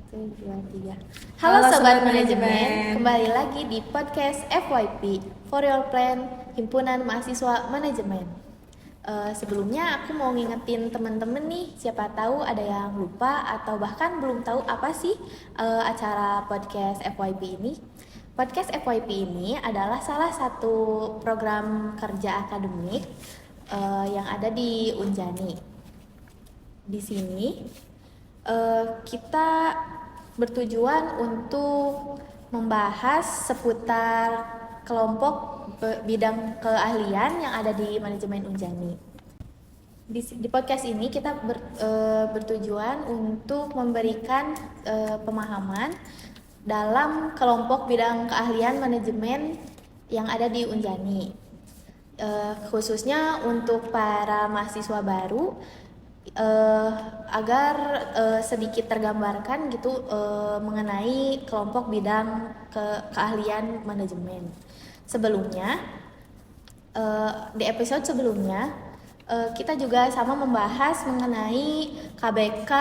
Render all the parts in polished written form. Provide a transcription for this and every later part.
1, 2, 3. Halo Sobat Manajemen, kembali lagi di podcast FYP For Your Plan Himpunan Mahasiswa Manajemen. Sebelumnya aku mau ngingetin teman-teman nih, siapa tahu ada yang lupa atau bahkan belum tahu apa sih acara podcast FYP ini. Podcast FYP ini adalah salah satu program kerja akademik yang ada di Unjani. Di sini kita bertujuan untuk membahas seputar kelompok bidang keahlian yang ada di manajemen Unjani. Di podcast ini kita bertujuan untuk memberikan pemahaman dalam kelompok bidang keahlian manajemen yang ada di Unjani. Khususnya untuk para mahasiswa baru, agar sedikit tergambarkan gitu mengenai kelompok bidang keahlian manajemen. Sebelumnya di episode sebelumnya kita juga sama membahas mengenai KBK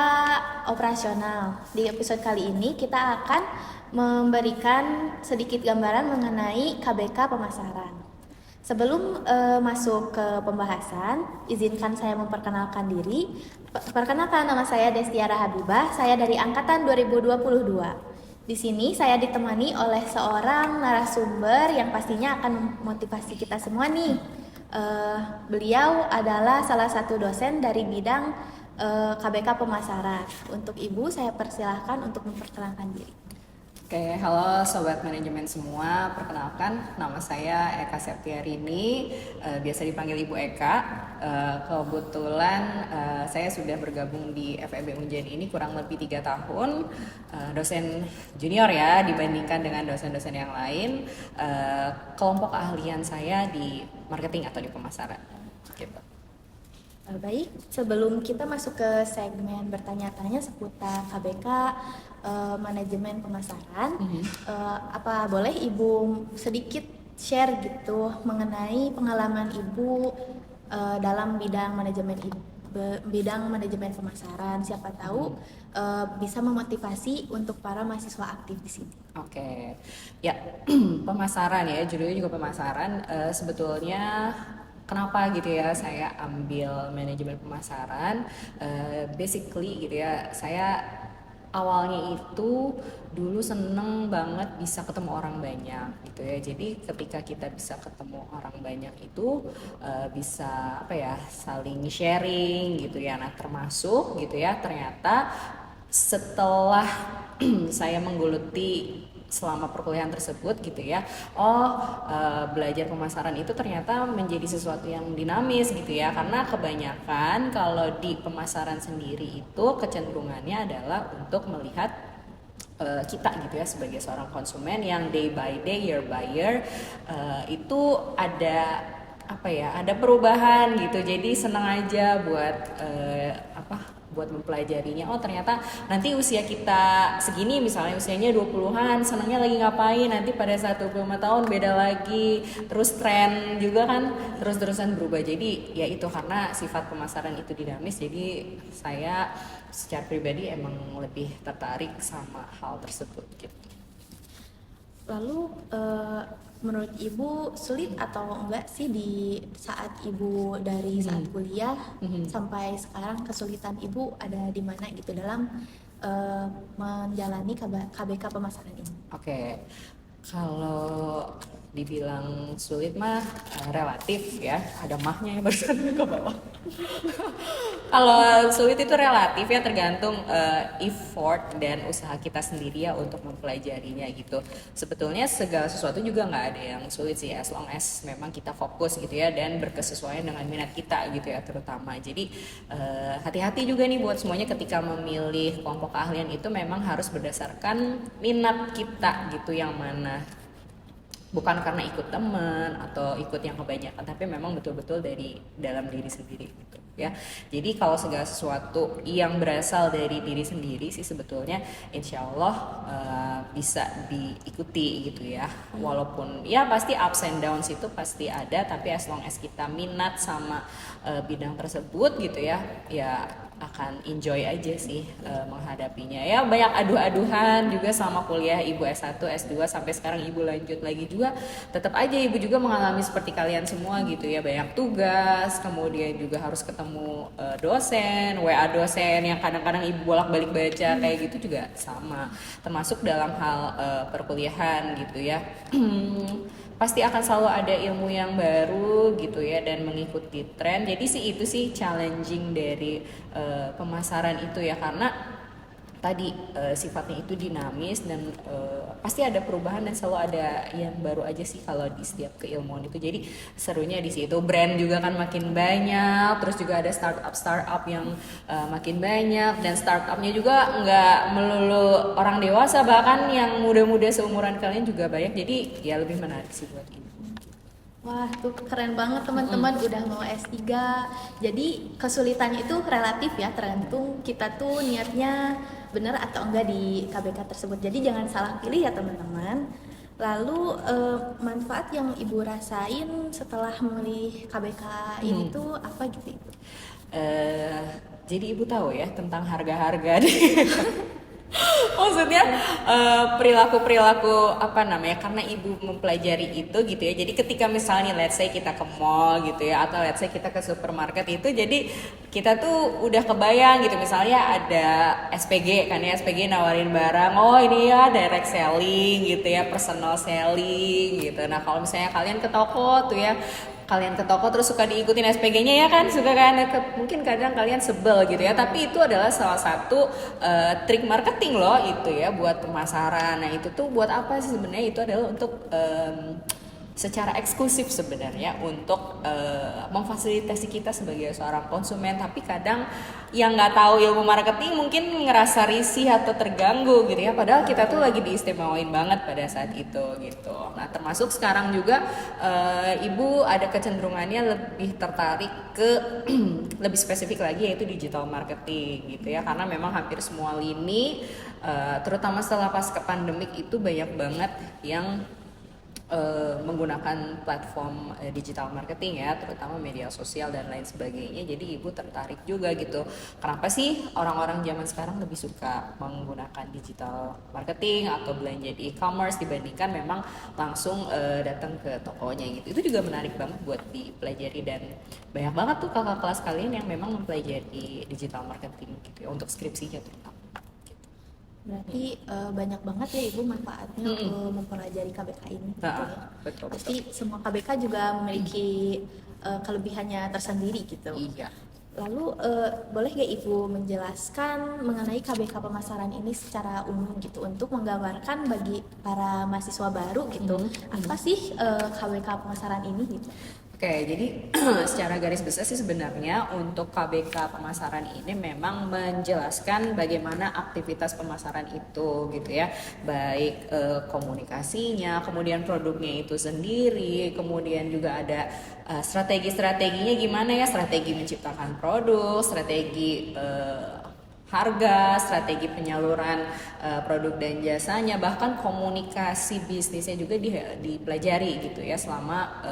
operasional. Di episode kali ini kita akan memberikan sedikit gambaran mengenai KBK pemasaran. Sebelum masuk ke pembahasan, izinkan saya memperkenalkan diri. Perkenalkan, nama saya Destiara Habibah, saya dari angkatan 2022. Di sini saya ditemani oleh seorang narasumber yang pastinya akan memotivasi kita semua nih. Beliau adalah salah satu dosen dari bidang KBK pemasaran. Untuk Ibu, saya persilahkan untuk memperkenalkan diri. Oke, halo Sobat Manajemen semua, perkenalkan nama saya Eka Septiarini, biasa dipanggil Ibu Eka. Kebetulan saya sudah bergabung di FEB Unjani ini kurang lebih 3 tahun, dosen junior ya dibandingkan dengan dosen-dosen yang lain. Kelompok keahlian saya di marketing atau di pemasaran gitu. Baik, sebelum kita masuk ke segmen bertanya-tanya seputar KBK manajemen pemasaran, apa boleh Ibu sedikit share gitu mengenai pengalaman Ibu dalam bidang manajemen pemasaran? Siapa tahu bisa memotivasi untuk para mahasiswa aktif di sini. Oke, ya pemasaran ya, judulnya juga pemasaran. Sebetulnya kenapa gitu ya saya ambil manajemen pemasaran? Basically gitu ya, saya awalnya itu dulu seneng banget bisa ketemu orang banyak gitu ya. Jadi ketika kita bisa ketemu orang banyak itu bisa apa ya, saling sharing gitu ya. Nah termasuk gitu ya, ternyata setelah saya menggeluti selama perkuliahan tersebut gitu ya, belajar pemasaran itu ternyata menjadi sesuatu yang dinamis gitu ya, karena kebanyakan kalau di pemasaran sendiri itu kecenderungannya adalah untuk melihat kita gitu ya sebagai seorang konsumen yang day by day, year by year itu ada apa ya, ada perubahan gitu. Jadi senang aja buat mempelajarinya. Oh ternyata nanti usia kita segini, misalnya usianya 20-an, senangnya lagi ngapain, nanti pada saat 25 tahun beda lagi, terus tren juga kan terus-terusan berubah. Jadi ya itu karena sifat pemasaran itu dinamis, jadi saya secara pribadi emang lebih tertarik sama hal tersebut gitu. Lalu menurut Ibu sulit atau enggak sih di saat Ibu dari saat kuliah sampai sekarang, kesulitan Ibu ada di mana gitu dalam menjalani KBK pemasaran ini? Oke, kalau dibilang sulit mah relatif ya, ada mahnya ya barusan ke bawah. Kalau sulit itu relatif ya, tergantung effort dan usaha kita sendiri ya untuk mempelajarinya gitu. Sebetulnya segala sesuatu juga nggak ada yang sulit sih, as long as memang kita fokus gitu ya dan berkesesuaian dengan minat kita gitu ya terutama. Jadi hati-hati juga nih buat semuanya ketika memilih kelompok keahlian itu, memang harus berdasarkan minat kita gitu yang mana. Bukan karena ikut teman atau ikut yang kebanyakan, tapi memang betul-betul dari dalam diri sendiri gitu ya. Jadi kalau segala sesuatu yang berasal dari diri sendiri sih sebetulnya insya Allah bisa diikuti gitu ya. Walaupun ya pasti ups and downs itu pasti ada, tapi as long as kita minat sama bidang tersebut gitu ya, ya akan enjoy aja sih menghadapinya. Ya banyak adu-aduhan juga sama kuliah ibu S1, S2 sampai sekarang ibu lanjut lagi juga. Tetap aja ibu juga mengalami seperti kalian semua gitu ya, banyak tugas, kemudian juga harus ketemu dosen, WA dosen yang kadang-kadang ibu bolak-balik baca kayak gitu juga sama. Termasuk dalam hal perkuliahan gitu ya. Pasti akan selalu ada ilmu yang baru gitu ya dan mengikuti tren. Jadi sih itu sih challenging dari pemasaran itu ya, karena tadi sifatnya itu dinamis dan pasti ada perubahan dan selalu ada yang baru aja sih kalau di setiap keilmuan itu. Jadi serunya di situ, brand juga kan makin banyak, terus juga ada startup yang makin banyak, dan startupnya juga nggak melulu orang dewasa, bahkan yang muda-muda seumuran kalian juga banyak. Jadi ya lebih menarik sih buat ini. Wah, tuh keren banget teman-teman, udah mau S3. Jadi kesulitannya itu relatif ya, tergantung kita tuh niatnya bener atau enggak di KBK tersebut. Jadi jangan salah pilih ya teman-teman. Lalu manfaat yang Ibu rasain setelah memilih KBK ini tuh apa gitu Ibu? Jadi ibu tahu ya tentang harga-harga maksudnya perilaku-perilaku apa namanya, karena ibu mempelajari itu gitu ya. Jadi ketika misalnya let's say kita ke mall gitu ya, atau let's say kita ke supermarket itu, jadi kita tuh udah kebayang gitu, misalnya ada SPG kan ya, SPG nawarin barang, oh ini ya direct selling gitu ya, personal selling gitu. Nah kalau misalnya kalian ke toko tuh ya, kalian ke toko terus suka diikutin SPG-nya ya kan, suka kan, mungkin kadang kalian sebel gitu ya, tapi itu adalah salah satu trik marketing loh itu ya buat pemasaran. Nah itu tuh buat apa sih sebenarnya? Itu adalah untuk secara eksklusif sebenarnya untuk memfasilitasi kita sebagai seorang konsumen. Tapi kadang yang nggak tahu ilmu marketing mungkin ngerasa risih atau terganggu gitu ya, padahal kita tuh lagi diistimewain banget pada saat itu gitu. Nah termasuk sekarang juga ibu ada kecenderungannya lebih tertarik ke lebih spesifik lagi, yaitu digital marketing gitu ya, karena memang hampir semua lini terutama setelah pasca pandemik itu banyak banget yang menggunakan platform digital marketing ya, terutama media sosial dan lain sebagainya. Jadi ibu tertarik juga gitu, kenapa sih orang-orang zaman sekarang lebih suka menggunakan digital marketing atau belanja di e-commerce dibandingkan memang langsung datang ke tokonya gitu. Itu juga menarik banget buat dipelajari, dan banyak banget tuh kakak kelas kalian yang memang mempelajari digital marketing gitu ya, untuk skripsinya terutama. Berarti banyak banget ya Ibu manfaatnya mempelajari KBK ini gitu ya. Betul. Pasti semua KBK juga memiliki kelebihannya tersendiri gitu. Iya. Lalu boleh gak Ibu menjelaskan mengenai KBK pemasaran ini secara umum gitu, untuk menggambarkan bagi para mahasiswa baru gitu, apa sih KBK pemasaran ini gitu? Oke, jadi secara garis besar sih sebenarnya untuk KBK pemasaran ini memang menjelaskan bagaimana aktivitas pemasaran itu gitu ya, baik komunikasinya, kemudian produknya itu sendiri, kemudian juga ada strategi-strateginya gimana ya, strategi menciptakan produk, strategi harga, strategi penyaluran produk dan jasanya, bahkan komunikasi bisnisnya juga dipelajari gitu ya selama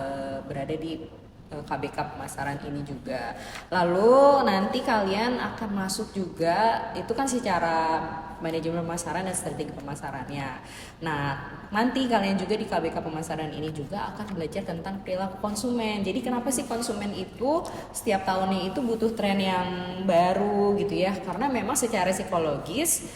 berada di KBK pemasaran ini juga. Lalu nanti kalian akan masuk juga, itu kan secara manajemen pemasaran dan strategi pemasarannya. Nah, nanti kalian juga di KBK pemasaran ini juga akan belajar tentang perilaku konsumen. Jadi kenapa sih konsumen itu setiap tahunnya itu butuh tren yang baru gitu ya? Karena memang secara psikologis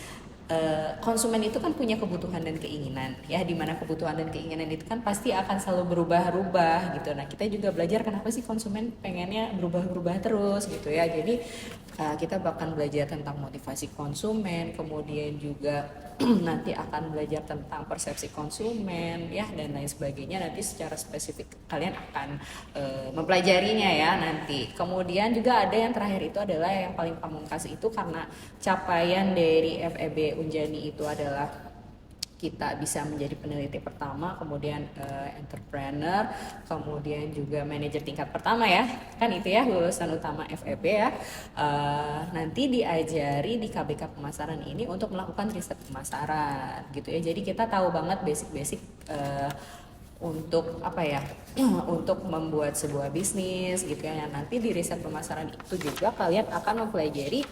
konsumen itu kan punya kebutuhan dan keinginan ya, dimana kebutuhan dan keinginan itu kan pasti akan selalu berubah-ubah gitu. Nah kita juga belajar kenapa sih konsumen pengennya berubah-ubah terus gitu ya. Jadi kita bahkan belajar tentang motivasi konsumen, kemudian juga nanti akan belajar tentang persepsi konsumen ya, dan lain sebagainya. Nanti secara spesifik kalian akan mempelajarinya ya nanti. Kemudian juga ada yang terakhir itu adalah yang paling pamungkas itu, karena capaian dari FEB Unjani itu adalah kita bisa menjadi peneliti pertama, kemudian entrepreneur, kemudian juga manajer tingkat pertama ya, kan itu ya lulusan utama FEB ya. Nanti diajari di KBK pemasaran ini untuk melakukan riset pemasaran gitu ya. Jadi kita tahu banget basic-basic untuk apa ya, untuk membuat sebuah bisnis gitu ya. Nanti di riset pemasaran itu juga kalian akan mempelajari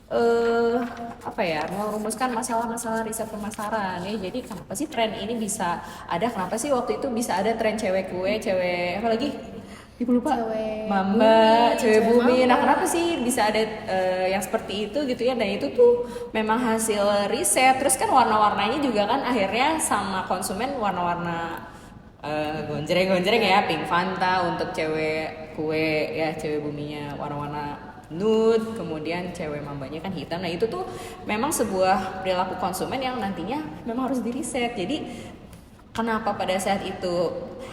eh apa ya, merumuskan masalah-masalah riset pemasaran ya. Jadi kenapa sih tren ini bisa ada, kenapa sih waktu itu bisa ada tren cewek kue, cewek apa lagi, ibu lupa, Cewek mamba, bumi, cewek cewek bumi. Nah mamba. kenapa sih bisa ada yang seperti itu gitu ya, dan itu tuh memang hasil riset. Terus kan warna-warnanya juga kan akhirnya sama konsumen, warna-warna gonjreng-gonjreng ya, pink Fanta untuk cewek kue ya, cewek buminya warna-warna nude, kemudian cewek mambanya kan hitam. Nah itu tuh memang sebuah perilaku konsumen yang nantinya memang harus diriset. Jadi kenapa pada saat itu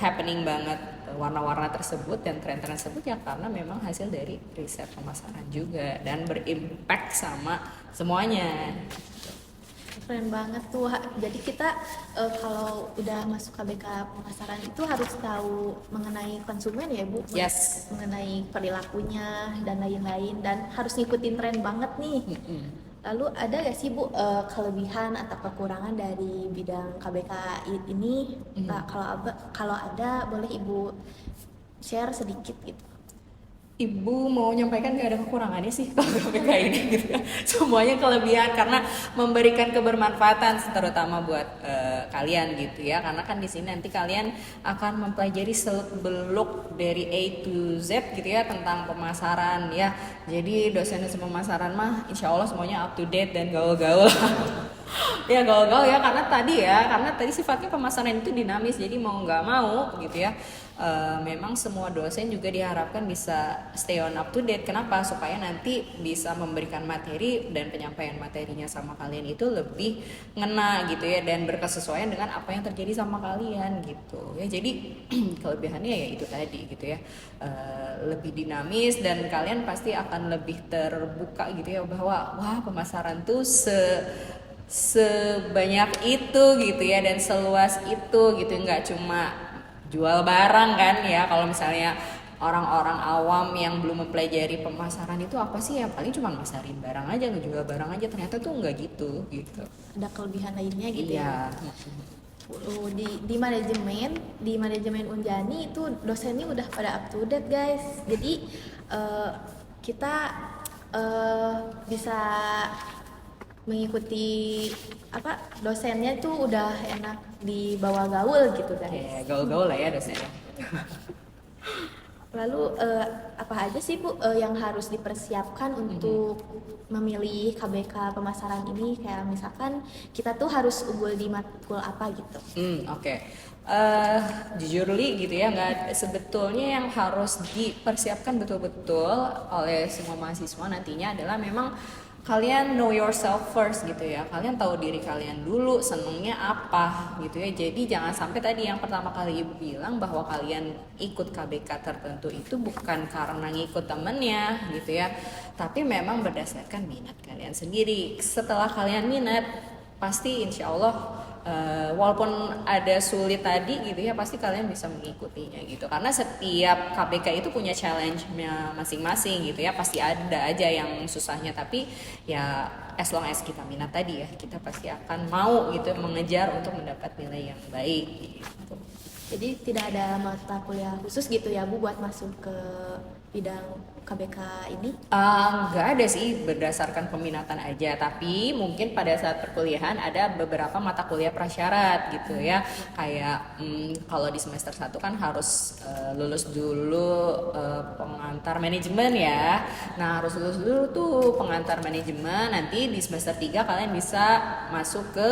happening banget warna-warna tersebut dan tren-tren tersebut, ya karena memang hasil dari riset pemasaran juga dan berimpact sama semuanya. Keren banget tuh. Jadi kita kalau udah masuk KBK pemasaran itu harus tahu mengenai konsumen ya Bu. Yes. Mengenai perilakunya dan lain-lain, dan harus ngikutin tren banget nih. Lalu ada gak sih Bu kelebihan atau kekurangan dari bidang KBK ini? Nah, kalau ada boleh Ibu share sedikit gitu. Ibu mau nyampaikan gak ada kekurangannya sih kalau KPK ini gitu ya. Semuanya kelebihan karena memberikan kebermanfaatan terutama buat kalian gitu ya. Karena kan di sini nanti kalian akan mempelajari seluk-beluk dari A to Z gitu ya tentang pemasaran ya. Jadi dosen-dosen pemasaran mah insya Allah semuanya up to date dan gaul-gaul. Ya gaul-gaul ya, karena tadi sifatnya pemasaran itu dinamis, jadi mau nggak mau gitu ya, memang semua dosen juga diharapkan bisa stay on up to date. Kenapa? Supaya nanti bisa memberikan materi dan penyampaian materinya sama kalian itu lebih ngena gitu ya, dan berkesesuaian dengan apa yang terjadi sama kalian gitu ya. Jadi kelebihannya ya itu tadi gitu ya, lebih dinamis dan kalian pasti akan lebih terbuka gitu ya, bahwa wah pemasaran tuh sebanyak itu gitu ya, dan seluas itu gitu, nggak cuma jual barang kan ya. Kalau misalnya orang-orang awam yang belum mempelajari pemasaran itu apa sih ya, paling cuma masarin barang aja, ngejual barang aja, ternyata tuh nggak gitu. Ada kelebihan lainnya gitu Iya. ya. Di manajemen Unjani itu dosennya udah pada up to date guys. Jadi kita bisa mengikuti dosennya tuh udah enak dibawa gaul gitu guys. Kayak gaul-gaul lah ya dosennya. Lalu apa aja sih Bu yang harus dipersiapkan untuk memilih KBK pemasaran ini? Kayak misalkan kita tuh harus unggul di matkul apa gitu. Oke. Jujur li gitu ya, nggak sebetulnya yang harus dipersiapkan betul-betul oleh semua mahasiswa nantinya adalah memang kalian know yourself first gitu ya. Kalian tahu diri kalian dulu, senengnya apa gitu ya. Jadi jangan sampai tadi yang pertama kali Ibu bilang bahwa kalian ikut KBK tertentu itu bukan karena ngikut temennya gitu ya, tapi memang berdasarkan minat kalian sendiri. Setelah kalian minat, pasti insya Allah walaupun ada sulit tadi gitu ya, pasti kalian bisa mengikutinya gitu. Karena setiap KBK itu punya challenge-nya masing-masing gitu ya. Pasti ada aja yang susahnya, tapi ya as long as kita minat tadi ya, kita pasti akan mau gitu mengejar untuk mendapat nilai yang baik gitu. Jadi tidak ada mata kuliah khusus gitu ya Bu buat masuk ke bidang KBK ini? Nggak ada sih, berdasarkan peminatan aja. Tapi mungkin pada saat perkuliahan ada beberapa mata kuliah prasyarat gitu ya. Kayak kalau di semester 1 kan harus lulus dulu pengantar manajemen ya. Nah harus lulus dulu tuh pengantar manajemen. Nanti di semester 3 kalian bisa masuk ke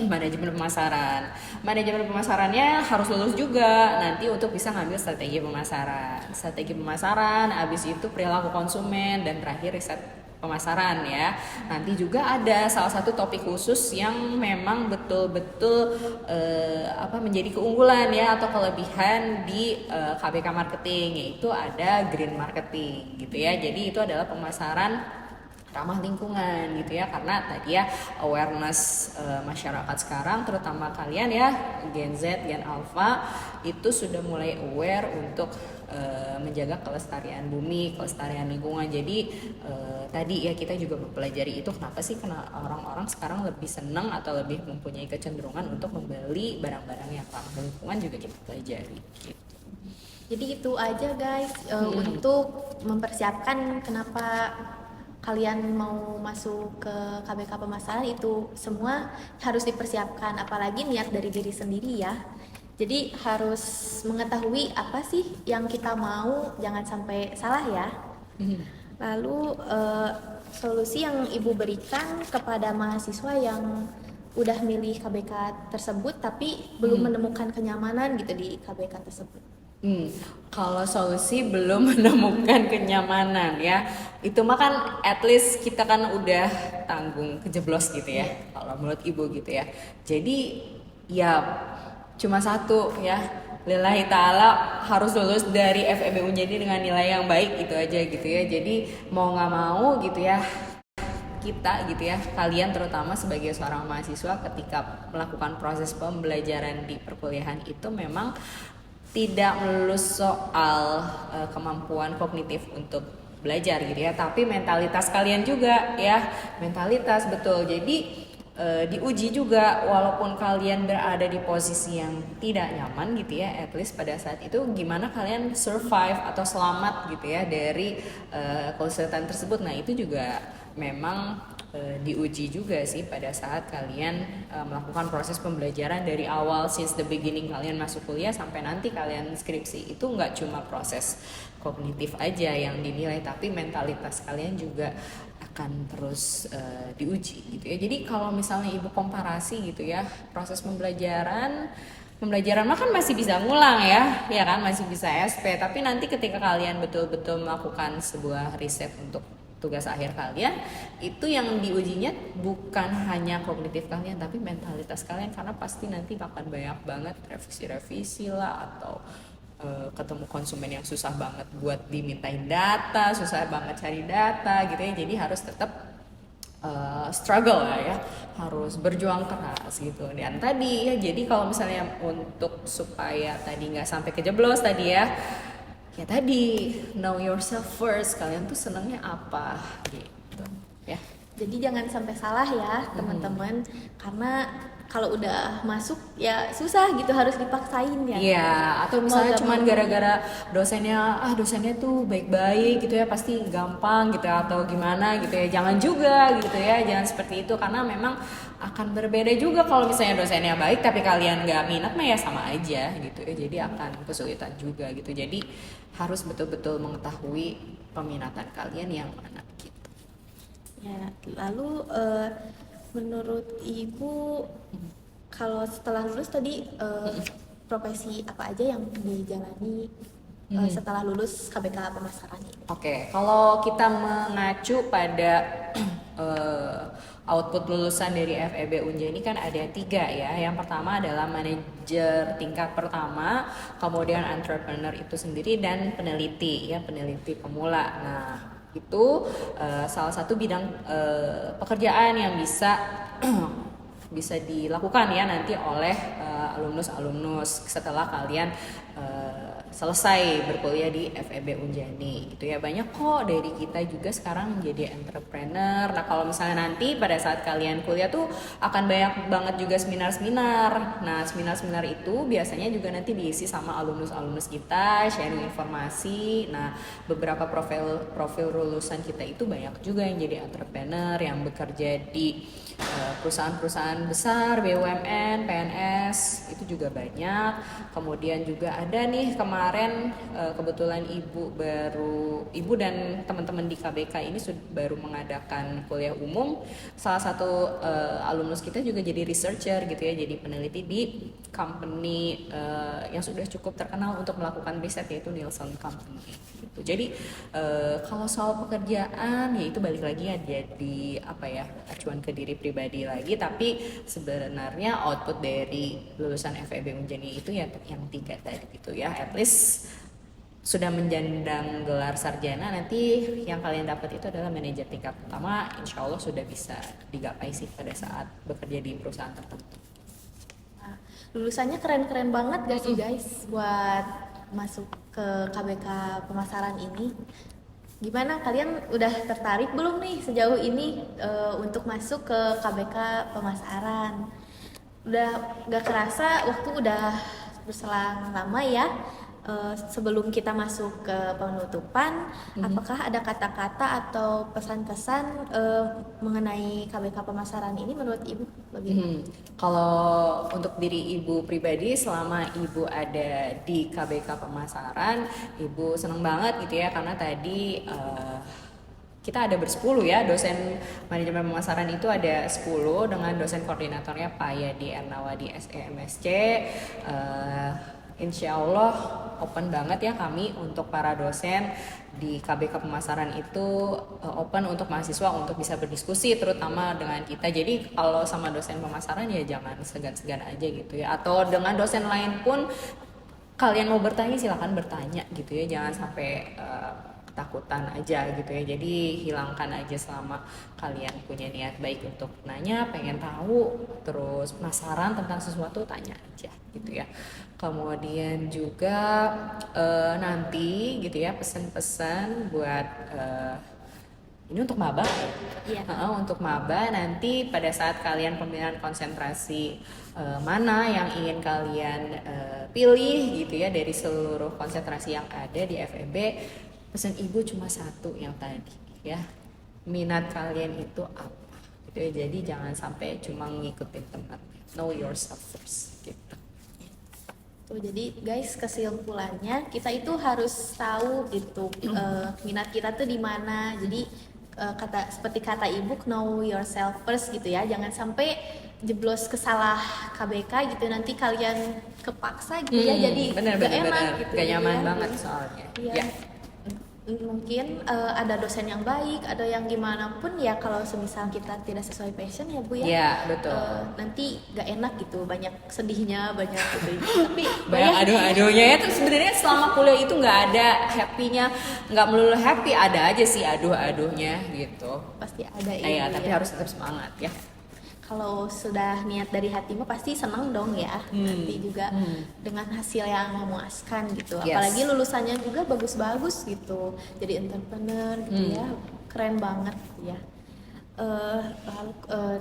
manajemen pemasaran. Manajemen pemasarannya harus lulus juga nanti untuk bisa ngambil strategi pemasaran. Strategi pemasaran, habis itu perilaku konsumen, dan terakhir riset pemasaran ya. Nanti juga ada salah satu topik khusus yang memang betul-betul menjadi keunggulan ya atau kelebihan di KBK marketing, yaitu ada green marketing gitu ya. Jadi itu adalah pemasaran ramah lingkungan gitu ya, karena tadi ya awareness masyarakat sekarang, terutama kalian ya Gen Z, Gen Alpha, itu sudah mulai aware untuk menjaga kelestarian bumi, kelestarian lingkungan. Jadi tadi ya kita juga mempelajari itu, kenapa sih orang-orang sekarang lebih senang atau lebih mempunyai kecenderungan untuk membeli barang-barang yang ramah lingkungan, juga kita pelajari gitu. Jadi itu aja guys untuk mempersiapkan kenapa kalian mau masuk ke KBK pemasaran itu semua harus dipersiapkan, apalagi niat dari diri sendiri ya. Jadi harus mengetahui apa sih yang kita mau, jangan sampai salah ya. Lalu solusi yang Ibu berikan kepada mahasiswa yang udah milih KBK tersebut tapi belum menemukan kenyamanan gitu di KBK tersebut. Kalau solusi belum menemukan kenyamanan ya, itu mah kan at least kita kan udah tanggung kejeblos gitu ya, kalau menurut ibu gitu ya. Jadi ya cuma satu ya, lillahi ta'ala harus lulus dari FEB Unjani dengan nilai yang baik itu aja gitu ya. Jadi mau nggak mau gitu ya, kita gitu ya, kalian terutama sebagai seorang mahasiswa ketika melakukan proses pembelajaran di perkuliahan itu memang tidak melulu soal kemampuan kognitif untuk belajar gitu ya, tapi mentalitas kalian juga ya, mentalitas betul. Jadi diuji juga, walaupun kalian berada di posisi yang tidak nyaman gitu ya, at least pada saat itu gimana kalian survive atau selamat gitu ya dari kesulitan tersebut. Nah itu juga memang diuji juga sih pada saat kalian melakukan proses pembelajaran dari awal, since the beginning kalian masuk kuliah sampai nanti kalian skripsi. Itu nggak cuma proses kognitif aja yang dinilai, tapi mentalitas kalian juga akan terus diuji gitu ya. Jadi kalau misalnya ibu komparasi gitu ya, proses pembelajaran mah kan masih bisa ngulang ya kan, masih bisa SP. Tapi nanti ketika kalian betul-betul melakukan sebuah riset untuk tugas akhir kalian, itu yang diujinya bukan hanya kognitif kalian tapi mentalitas kalian, karena pasti nanti akan banyak banget revisi-revisi lah, atau ketemu konsumen yang susah banget buat dimintain data, susah banget cari data gitu ya. Jadi harus tetap struggle ya, harus berjuang keras gitu. Dan tadi ya, jadi kalau misalnya untuk supaya tadi nggak sampai kejeblos tadi ya tadi know yourself first, kalian tuh senangnya apa gitu ya. Jadi jangan sampai salah ya teman-teman, karena kalau udah masuk ya susah gitu, harus dipaksain ya. Iya, atau misalnya cuman gara-gara dosennya tuh baik-baik gitu ya, pasti gampang gitu atau gimana gitu ya. Jangan juga gitu ya, jangan seperti itu, karena memang akan berbeda juga kalau misalnya dosennya baik tapi kalian nggak minat mah ya sama aja gitu ya. Jadi akan kesulitan juga gitu. Jadi harus betul-betul mengetahui peminatan kalian yang mana gitu. Ya, lalu menurut Ibu kalau setelah lulus tadi profesi apa aja yang dijalani setelah lulus KBK pemasaran ini? Oke, kalau kita mengacu pada output lulusan dari FEB Unjani kan ada 3 ya. Yang pertama adalah manajer tingkat pertama, kemudian entrepreneur itu sendiri, dan peneliti ya, peneliti pemula. Nah itu salah satu bidang pekerjaan yang bisa bisa dilakukan ya nanti oleh alumnus setelah kalian selesai berkuliah di FEB Unjani gitu ya. Banyak kok dari kita juga sekarang menjadi entrepreneur. Nah kalau misalnya nanti pada saat kalian kuliah tuh akan banyak banget juga seminar-seminar. Nah seminar-seminar itu biasanya juga nanti diisi sama alumnus-alumnus kita, sharing informasi. Nah beberapa profil lulusan kita itu banyak juga yang jadi entrepreneur, yang bekerja di perusahaan-perusahaan besar, BUMN, PNS, itu juga banyak. Kemudian juga ada nih kemarin kebetulan ibu dan teman-teman di KBK ini baru mengadakan kuliah umum. Salah satu alumnus kita juga jadi researcher gitu ya, jadi peneliti di company yang sudah cukup terkenal untuk melakukan riset, yaitu Nielsen Company gitu. Jadi kalau soal pekerjaan ya itu balik lagi ya, jadi acuan ke diri pribadi lagi. Tapi sebenarnya output dari lulusan FEB Unjani itu ya yang 3 tadi gitu ya. At least sudah menjandang gelar sarjana, nanti yang kalian dapat itu adalah manajer tingkat pertama. Insya Allah sudah bisa digapai sih pada saat bekerja di perusahaan tertentu. Nah, lulusannya keren-keren banget gak sih guys buat masuk ke KBK pemasaran ini? Gimana, kalian udah tertarik belum nih sejauh ini untuk masuk ke KBK pemasaran? Udah gak kerasa waktu udah berselang lama ya. sebelum kita masuk ke penutupan, apakah ada kata-kata atau pesan-pesan mengenai KBK pemasaran ini menurut Ibu? Bagaimana? Kalau untuk diri Ibu pribadi, selama Ibu ada di KBK pemasaran, Ibu seneng banget gitu ya, karena tadi kita ada bersepuluh ya, dosen manajemen pemasaran itu ada 10 dengan dosen koordinatornya Pak Yadi Ernawadi SEMSC. Insya Allah open banget ya kami untuk para dosen di KBK pemasaran itu, open untuk mahasiswa untuk bisa berdiskusi terutama dengan kita. Jadi kalau sama dosen pemasaran ya jangan segan-segan aja gitu ya, atau dengan dosen lain pun kalian mau bertanya silakan bertanya gitu ya, jangan sampai ketakutan aja gitu ya. Jadi hilangkan aja selama kalian punya niat baik untuk nanya, pengen tahu, terus penasaran tentang sesuatu, tanya aja gitu ya. Kemudian juga nanti gitu ya, pesan-pesan buat ini untuk maba Iya. untuk maba nanti pada saat kalian pemilihan konsentrasi mana yang ingin kalian pilih gitu ya dari seluruh konsentrasi yang ada di FEB, pesan Ibu cuma satu yang tadi ya, minat kalian itu apa gitu ya. Jadi jangan sampai cuma ngikutin teman, know yourself first gitu. Tuh, jadi guys, kesimpulannya kita itu harus tahu gitu minat kita tuh di mana. Jadi seperti kata Ibu, know yourself first gitu ya. Jangan sampai jeblos ke salah KBK gitu, nanti kalian kepaksa gitu ya. Jadi gak enak gitu. Gak nyaman ya. banget soalnya. Iya. Ya. Mungkin ada dosen yang baik, ada yang gimana pun ya, kalau semisal kita tidak sesuai passion ya Bu ya. Iya, betul. Nanti gak enak gitu, banyak sedihnya, banyak gitu. Tapi banyak aduh-aduhnya ya. Terus sebenarnya selama kuliah itu nggak ada happy-nya, nggak melulu happy, ada aja sih aduh-aduhnya gitu. pasti ada Iya, Ibu, tapi ya. harus tetap semangat ya. Kalau sudah niat dari hati mah pasti senang dong ya. Nanti juga dengan hasil yang memuaskan gitu. Yes. Apalagi lulusannya juga bagus-bagus gitu. Jadi entrepreneur gitu ya. Keren banget ya.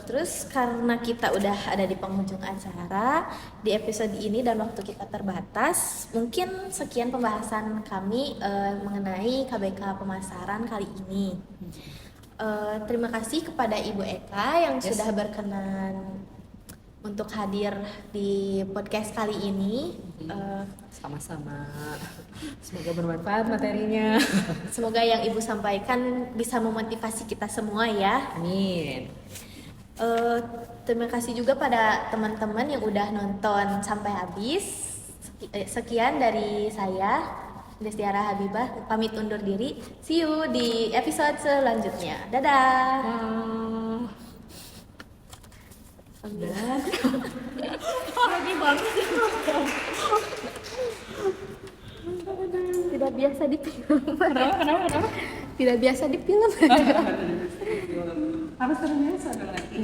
Terus karena kita udah ada di penghujung acara di episode ini dan waktu kita terbatas, mungkin sekian pembahasan kami mengenai KBK pemasaran kali ini. Terima kasih kepada Ibu Eka yang sudah berkenan untuk hadir di podcast kali ini. Sama-sama. Semoga bermanfaat materinya. Semoga yang Ibu sampaikan bisa memotivasi kita semua ya. Amin. Terima kasih juga pada teman-teman yang udah nonton sampai habis. Sekian dari saya, Destiara Habibah, pamit undur diri. See you di episode selanjutnya. Dadah. Tidak biasa di film. Kenapa? Tidak biasa di film. Harus terbiasa dong nanti.